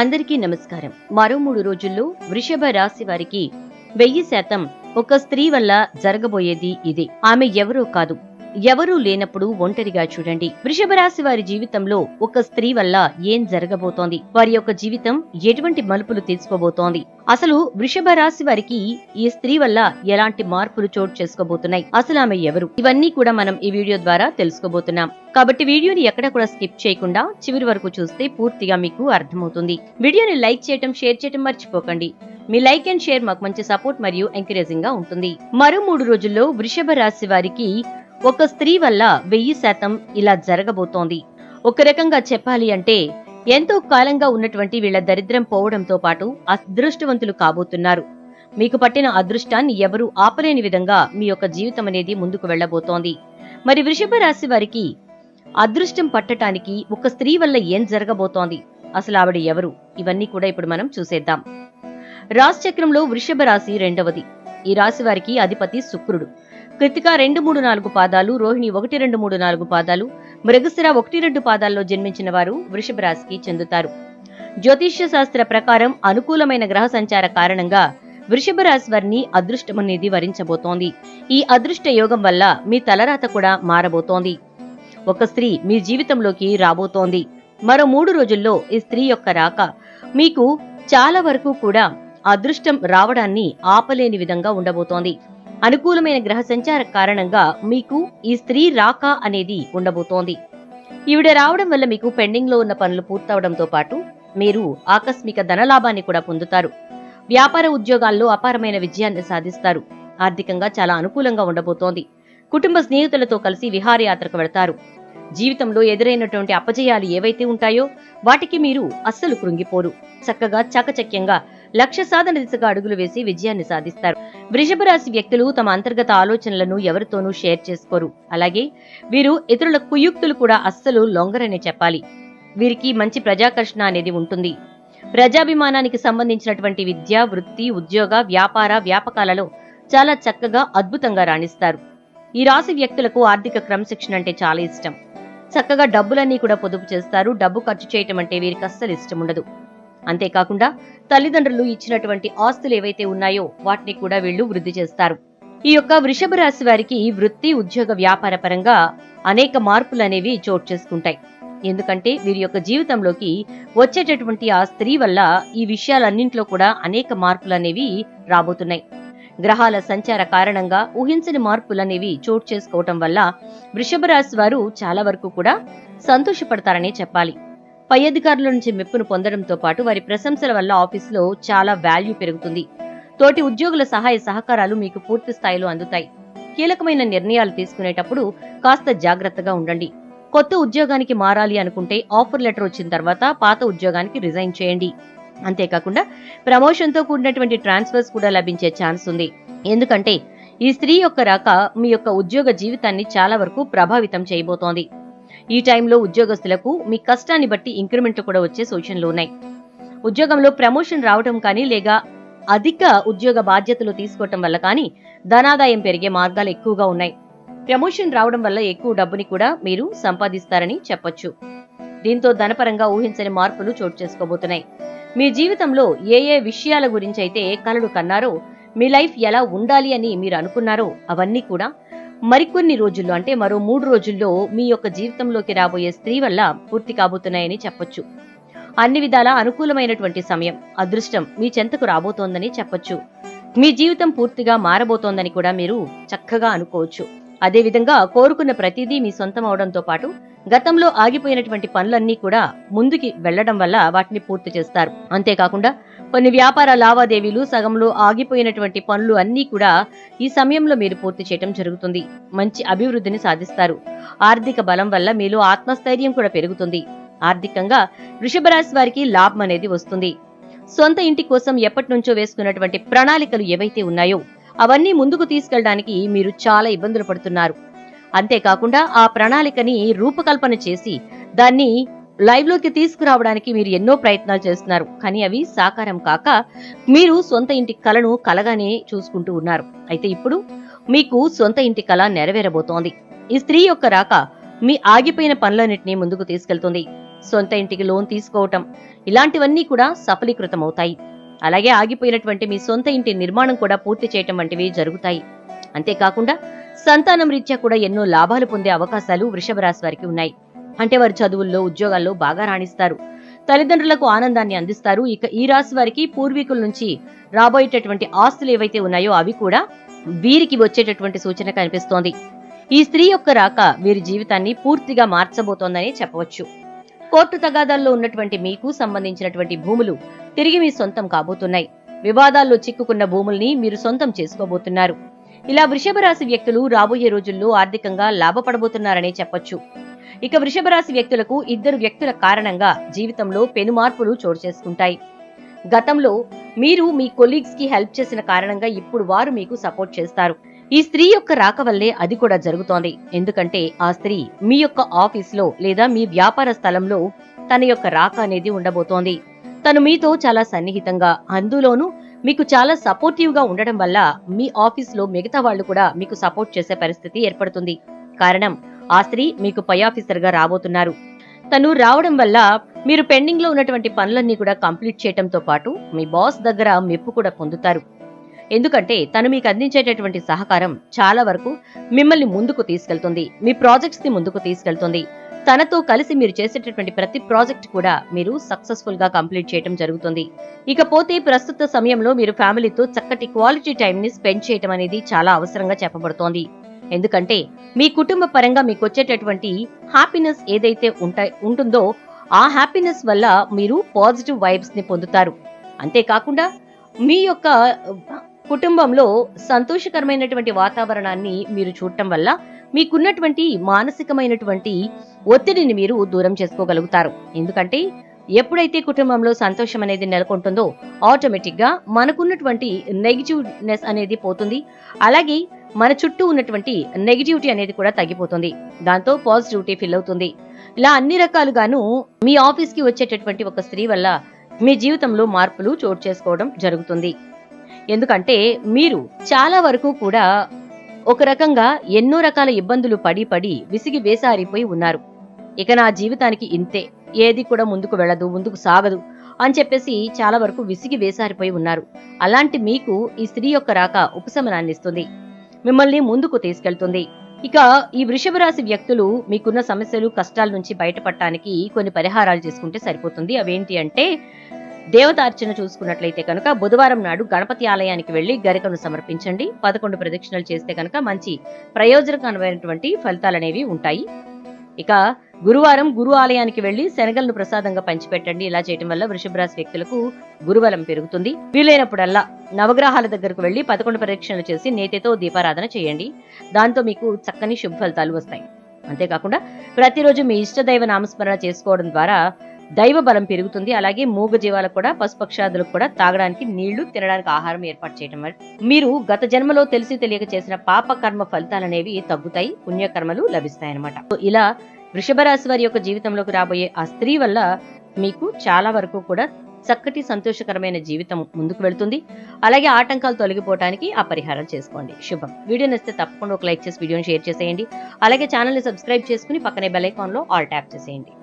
అందరికీ నమస్కారం. మరో 3 రోజుల్లో వృషభ రాశి వారికి 1000% ఒక స్త్రీ వల్ల జరగబోయేది ఇదే. ఆమె ఎవరో కాదు, ఎవరూ లేనప్పుడు ఒంటరిగా చూడండి. వృషభ రాశి వారి జీవితంలో ఒక స్త్రీ వల్ల ఏం జరగబోతోంది, వారి యొక్క జీవితం ఎటువంటి మలుపులు తీసుకోబోతోంది, అసలు వృషభ రాశి వారికి ఈ స్త్రీ వల్ల ఎలాంటి మార్పులు చోటు చేసుకోబోతున్నాయి, అసలు ఆమె ఎవరు, ఇవన్నీ కూడా మనం ఈ వీడియో ద్వారా తెలుసుకోబోతున్నాం. కాబట్టి వీడియోని ఎక్కడ కూడా స్కిప్ చేయకుండా చివరి వరకు చూస్తే పూర్తిగా మీకు అర్థమవుతుంది. వీడియోని లైక్ చేయటం, షేర్ చేయటం మర్చిపోకండి. మీ లైక్ అండ్ షేర్ మాకు మంచి సపోర్ట్ మరియు ఎంకరేజింగ్ గా ఉంటుంది. మరో 3 రోజుల్లో వృషభ రాశి వారికి ఒక స్త్రీ వల్ల 1000% ఇలా జరగబోతోంది. ఒక రకంగా చెప్పాలి అంటే ఎంతో కాలంగా ఉన్నటువంటి వీళ్ల దరిద్రం పోవడంతో పాటు అదృష్టవంతులు కాబోతున్నారు. మీకు పట్టిన అదృష్టాన్ని ఎవరూ ఆపలేని విధంగా మీ యొక్క జీవితం అనేది ముందుకు వెళ్లబోతోంది. మరి వృషభ రాశి వారికి అదృష్టం పట్టటానికి ఒక స్త్రీ వల్ల ఏం జరగబోతోంది, అసలు ఆవిడ ఎవరు, ఇవన్నీ కూడా ఇప్పుడు మనం చూసేద్దాం. రాశి చక్రంలో వృషభ రాశి 2వది. ఈ రాశి వారికి అధిపతి శుక్రుడు. కృతిక 2, 3, 4 పాదాలు, రోహిణి 1, 2, 3, 4 పాదాలు, మృగశిర 1, 2 పాదాల్లో జన్మించిన వారు వృషభ రాశికి చెందుతారు. జ్యోతిష్య శాస్త్ర ప్రకారం అనుకూలమైన గ్రహ సంచార కారణంగా వృషభ రాశి వారిని అదృష్టం అనేది వరించబోతోంది. ఈ అదృష్ట యోగం వల్ల మీ తలరాత కూడా మారబోతోంది. ఒక స్త్రీ మీ జీవితంలోకి రాబోతోంది. మరో 3 రోజుల్లో ఈ స్త్రీ యొక్క రాక మీకు చాలా వరకు కూడా అదృష్టం రావడాన్ని ఆపలేని విధంగా ఉండబోతోంది. అనుకూలమైన గ్రహ సంచార కారణంగా మీకు ఈ స్త్రీ రాక అనేది ఉండబోతోంది. ఈవిడ రావడం వల్ల మీకు పెండింగ్ లో ఉన్న పనులు పూర్తవడంతో పాటు మీరు ఆకస్మిక ధనలాభాన్ని కూడా పొందుతారు. వ్యాపార ఉద్యోగాల్లో అపారమైన విజయాన్ని సాధిస్తారు. ఆర్థికంగా చాలా అనుకూలంగా ఉండబోతోంది. కుటుంబ స్నేహితులతో కలిసి విహారయాత్రకు వెళతారు. జీవితంలో ఎదురైనటువంటి అపజయాలు ఏవైతే ఉంటాయో వాటికి మీరు అస్సలు కృంగిపోరు. చక్కగా చాకచక్యంగా లక్ష్య సాధన దిశగా అడుగులు వేసి విజయాన్ని సాధిస్తారు. వృషభ రాశి వ్యక్తులు తమ అంతర్గత ఆలోచనలను ఎవరితోనూ షేర్ చేసుకోరు. అలాగే వీరు ఇతరుల కుయుక్తులు కూడా అస్సలు లొంగరనే చెప్పాలి. వీరికి మంచి ప్రజాకర్షణ అనేది ఉంటుంది. ప్రజాభిమానానికి సంబంధించినటువంటి విద్య, వృత్తి, ఉద్యోగ, వ్యాపార, వ్యాపకాలలో చాలా చక్కగా అద్భుతంగా రాణిస్తారు. ఈ రాశి వ్యక్తులకు ఆర్థిక క్రమశిక్షణ అంటే చాలా ఇష్టం. చక్కగా డబ్బులన్నీ కూడా పొదుపు చేస్తారు. డబ్బు ఖర్చు చేయటం అంటే వీరికి అస్సలు ఇష్టం ఉండదు. అంతేకాకుండా తల్లిదండ్రులు ఇచ్చినటువంటి ఆస్తులు ఏవైతే ఉన్నాయో వాటిని కూడా వీళ్లు వృద్ధి చేస్తారు. ఈ యొక్క వృషభ రాశి వారికి వృత్తి, ఉద్యోగ, వ్యాపార పరంగా అనేక మార్పులు అనేవి చోటు చేసుకుంటాయి. ఎందుకంటే వీరి యొక్క జీవితంలోకి వచ్చేటటువంటి ఆ స్త్రీ వల్ల ఈ విషయాలన్నింటిలో కూడా అనేక మార్పులు అనేవి రాబోతున్నాయి. గ్రహాల సంచార కారణంగా ఊహించని మార్పులనేవి చోటు చేసుకోవటం వల్ల వృషభ రాశి వారు చాలా వరకు కూడా సంతోషపడతారనే చెప్పాలి. పై అధికారుల నుంచి మెప్పును పొందడంతో పాటు వారి ప్రశంసల వల్ల ఆఫీసులో చాలా వాల్యూ పెరుగుతుంది. తోటి ఉద్యోగుల సహాయ సహకారాలు మీకు పూర్తి స్థాయిలో అందుతాయి. కీలకమైన నిర్ణయాలు తీసుకునేటప్పుడు కాస్త జాగ్రత్తగా ఉండండి. కొత్త ఉద్యోగానికి మారాలి అనుకుంటే ఆఫర్ లెటర్ వచ్చిన తర్వాత పాత ఉద్యోగానికి రిజైన్ చేయండి. అంతేకాకుండా ప్రమోషన్ తో కూడినటువంటి ట్రాన్స్ఫర్స్ కూడా లభించే ఛాన్స్ ఉంది. ఎందుకంటే ఈ స్త్రీ యొక్క రాక మీ యొక్క ఉద్యోగ జీవితాన్ని చాలా వరకు ప్రభావితం చేయబోతోంది. ఈ టైంలో ఉద్యోగస్తులకు మీ కష్టాన్ని బట్టి ఇంక్రిమెంట్లు కూడా వచ్చే సూచనలు ఉన్నాయి. ఉద్యోగంలో ప్రమోషన్ రావడం కానీ లేక అధిక ఉద్యోగ బాధ్యతలు తీసుకోవటం వల్ల కానీ ధనాదాయం పెరిగే మార్గాలు ఎక్కువగా ఉన్నాయి. ప్రమోషన్ రావడం వల్ల ఎక్కువ డబ్బుని కూడా మీరు సంపాదిస్తారని చెప్పొచ్చు. దీంతో ధనపరంగా ఊహించని మార్పులు చోటు చేసుకోబోతున్నాయి. మీ జీవితంలో ఏ ఏ విషయాల గురించి అయితే కలలు కన్నారో, మీ లైఫ్ ఎలా ఉండాలి అని మీరు అనుకున్నారో అవన్నీ కూడా మరికొన్ని రోజుల్లో అంటే మరో 3 రోజుల్లో మీ యొక్క జీవితంలోకి రాబోయే స్త్రీ వల్ల పూర్తి కాబోతున్నాయని చెప్పొచ్చు. అన్ని విధాలా అనుకూలమైనటువంటి సమయం, అదృష్టం మీ చెంతకు రాబోతోందని చెప్పొచ్చు. మీ జీవితం పూర్తిగా మారబోతోందని కూడా మీరు చక్కగా అనుకోవచ్చు. అదేవిధంగా కోరుకున్న ప్రతిదీ మీ సొంతం అవడంతో పాటు గతంలో ఆగిపోయినటువంటి పనులన్నీ కూడా ముందుకి వెళ్లడం వల్ల వాటిని పూర్తి చేస్తారు. అంతేకాకుండా కొన్ని వ్యాపార లావాదేవీలు, సగంలో ఆగిపోయినటువంటి పనులు అన్నీ కూడా ఈ సమయంలో మీరు పూర్తి చేయడం జరుగుతుంది. మంచి అభివృద్ధిని సాధిస్తారు. ఆర్థిక బలం వల్ల మీలో ఆత్మస్థైర్యం కూడా పెరుగుతుంది. ఆర్థికంగా వృషభ రాశి వారికి లాభం అనేది వస్తుంది. సొంత ఇంటి కోసం ఎప్పటి నుంచో వేసుకున్నటువంటి ప్రణాళికలు ఏవైతే ఉన్నాయో అవన్నీ ముందుకు తీసుకెళ్లడానికి మీరు చాలా ఇబ్బందులు పడుతున్నారు. అంతేకాకుండా ఆ ప్రణాళికని రూపకల్పన చేసి దాన్ని లైవ్ లోకి తీసుకురావడానికి మీరు ఎన్నో ప్రయత్నాలు చేస్తున్నారు. కానీ అవి సాకారం కాక మీరు సొంత ఇంటి కలను కలగానే చూసుకుంటూ ఉన్నారు. అయితే ఇప్పుడు మీకు సొంత ఇంటి కల నెరవేరబోతోంది. ఈ స్త్రీ యొక్క రాక మీ ఆగిపోయిన పనులన్నింటినీ ముందుకు తీసుకెళ్తుంది. సొంత ఇంటికి లోన్ తీసుకోవటం ఇలాంటివన్నీ కూడా సఫలీకృతమవుతాయి. అలాగే ఆగిపోయినటువంటి మీ సొంత ఇంటి నిర్మాణం కూడా పూర్తి చేయటం వంటివి జరుగుతాయి. అంతేకాకుండా సంతానం రీత్యా కూడా ఎన్నో లాభాలు పొందే అవకాశాలు వృషభ రాశి వారికి ఉన్నాయి. అంటే వారు చదువుల్లో, ఉద్యోగాల్లో బాగా రాణిస్తారు. తల్లిదండ్రులకు ఆనందాన్ని అందిస్తారు. ఇక ఈ రాశి వారికి పూర్వీకుల నుంచి రాబోయేటటువంటి ఆస్తులు ఏవైతే ఉన్నాయో అవి కూడా వీరికి వచ్చేటటువంటి సూచన కనిపిస్తోంది. ఈ స్త్రీ యొక్క రాక వీరి జీవితాన్ని పూర్తిగా మార్చబోతోందని చెప్పవచ్చు. కోర్టు తగాదాల్లో ఉన్నటువంటి మీకు సంబంధించినటువంటి భూములు తిరిగి మీ సొంతం కాబోతున్నాయి. వివాదాల్లో చిక్కుకున్న భూముల్ని మీరు సొంతం చేసుకోబోతున్నారు. ఇలా వృషభ రాశి వ్యక్తులు రాబోయే రోజుల్లో ఆర్థికంగా లాభపడబోతున్నారనే చెప్పొచ్చు. ఇక వృషభ రాశి వ్యక్తులకు ఇద్దరు వ్యక్తుల కారణంగా జీవితంలో పెను మార్పులు చోటు చేసుకుంటాయి. గతంలో మీరు మీ కొలీగ్స్ కి హెల్ప్ చేసిన కారణంగా ఇప్పుడు వారు మీకు సపోర్ట్ చేస్తారు. ఈ స్త్రీ యొక్క రాక వల్లే అది కూడా జరుగుతోంది. ఎందుకంటే ఆ స్త్రీ మీ యొక్క ఆఫీస్ లో లేదా మీ వ్యాపార స్థలంలో తన యొక్క రాక అనేది ఉండబోతోంది. తను మీతో చాలా సన్నిహితంగా, అందులోనూ మీకు చాలా సపోర్టివ్ గా ఉండడం వల్ల మీ ఆఫీస్ లో మిగతా వాళ్ళు కూడా మీకు సపోర్ట్ చేసే పరిస్థితి ఏర్పడుతుంది. కారణం, ఆ స్త్రీ మీకు పై ఆఫీసర్ గా రాబోతున్నారు. తను రావడం వల్ల మీరు పెండింగ్ లో ఉన్నటువంటి పనులన్నీ కూడా కంప్లీట్ చేయడంతో పాటు మీ బాస్ దగ్గర మెప్పు కూడా పొందుతారు. ఎందుకంటే తను మీకు అందించేటటువంటి సహకారం చాలా వరకు మిమ్మల్ని ముందుకు తీసుకెళ్తుంది. మీ ప్రాజెక్ట్స్ ని ముందుకు తీసుకెళ్తుంది. తనతో కలిసి మీరు చేసేటటువంటి ప్రతి ప్రాజెక్ట్ కూడా మీరు సక్సెస్ఫుల్ గా కంప్లీట్ చేయడం జరుగుతుంది. ఇకపోతే ప్రస్తుత సమయంలో మీరు ఫ్యామిలీతో చక్కటి క్వాలిటీ టైం ని స్పెండ్ చేయడం అనేది చాలా అవసరంగా చెప్పబడుతోంది. ఎందుకంటే మీ కుటుంబ పరంగా మీకు వచ్చేటటువంటి హ్యాపీనెస్ ఏదైతే ఉంటుందో ఆ హ్యాపీనెస్ వల్ల మీరు పాజిటివ్ వైబ్స్ ని పొందుతారు. అంతేకాకుండా మీ యొక్క కుటుంబంలో సంతోషకరమైనటువంటి వాతావరణాన్ని మీరు చూడటం వల్ల మీకున్నటువంటి మానసికమైనటువంటి ఒత్తిడిని మీరు దూరం చేసుకోగలుగుతారు. ఎందుకంటే ఎప్పుడైతే కుటుంబంలో సంతోషం అనేది నెలకొంటుందో ఆటోమేటిక్ గా మనకున్నటువంటి నెగిటివ్నెస్ అనేది పోతుంది. అలాగే మన చుట్టూ ఉన్నటువంటి నెగిటివిటీ అనేది కూడా తగ్గిపోతుంది. దాంతో పాజిటివిటీ ఫిల్ అవుతుంది. ఇలా అన్ని రకాలుగాను మీ ఆఫీస్ కి వచ్చేటటువంటి ఒక స్త్రీ వల్ల మీ జీవితంలో మార్పులు చోటు చేసుకోవడం జరుగుతుంది. ఎందుకంటే మీరు చాలా వరకు కూడా ఒక రకంగా ఎన్నో రకాల ఇబ్బందులు పడి విసిగి వేసారిపోయి ఉన్నారు. ఇక నా జీవితానికి ఇంతే, ఏది కూడా ముందుకు వెళ్ళదు, ముందుకు సాగదు అని చెప్పేసి చాలా వరకు విసిగి వేసారిపోయి ఉన్నారు. అలాంటి మీకు ఈ స్త్రీ యొక్క రాక ఉపశమనాన్ని ఇస్తుంది, మిమ్మల్ని ముందుకు తీసుకెళ్తుంది. ఇక ఈ వృషభ రాశి వ్యక్తులు మీకున్న సమస్యలు, కష్టాల నుంచి బయటపడటానికి కొన్ని పరిహారాలు చేసుకుంటే సరిపోతుంది. అవేంటి అంటే, దేవతార్చన చూసుకున్నట్లయితే కనుక బుధవారం నాడు గణపతి ఆలయానికి వెళ్లి గరికను సమర్పించండి. 11 ప్రదక్షిణలు చేస్తే కనుక మంచి ప్రయోజనకరమైనటువంటి ఫలితాలు అనేవి ఉంటాయి. ఇక గురువారం గురు ఆలయానికి వెళ్లి శనగలను ప్రసాదంగా పంచిపెట్టండి. ఇలా చేయడం వల్ల వృషభ రాశి వ్యక్తులకు గురుబలం పెరుగుతుంది. వీలైనప్పుడల్లా నవగ్రహాల దగ్గరకు వెళ్లి 11 ప్రదక్షిణలు చేసి నేతితో దీపారాధన చేయండి. దాంతో మీకు చక్కని శుభ ఫలితాలు వస్తాయి. అంతేకాకుండా ప్రతిరోజు మీ ఇష్టదైవ నామస్మరణ చేసుకోవడం ద్వారా దైవ బలం పెరుగుతుంది. అలాగే మూగ జీవాలకు కూడా, పశుపక్షాదులకు కూడా తాగడానికి నీళ్లు, తినడానికి ఆహారం ఏర్పాటు చేయడం వల్ల మీరు గత జన్మలో తెలిసి తెలియక చేసిన పాప కర్మ ఫలితాలనేవి తగ్గుతాయి, పుణ్యకర్మలు లభిస్తాయన్నమాట. ఇలా వృషభ రాశి వారి యొక్క జీవితంలోకి రాబోయే ఆ స్త్రీ వల్ల మీకు చాలా వరకు కూడా చక్కటి సంతోషకరమైన జీవితం ముందుకు వెళ్తుంది. అలాగే ఆటంకాలు తొలగిపోవడానికి ఆ పరిహారం చేసుకోండి. శుభం. వీడియో నచ్చితే తప్పకుండా ఒక లైక్ చేసి వీడియోని షేర్ చేసేయండి. అలాగే ఛానల్ ని సబ్స్క్రైబ్ చేసుకుని పక్కనే బెల్ ఐకాన్ లో ఆల్ ట్యాప్ చేసేయండి.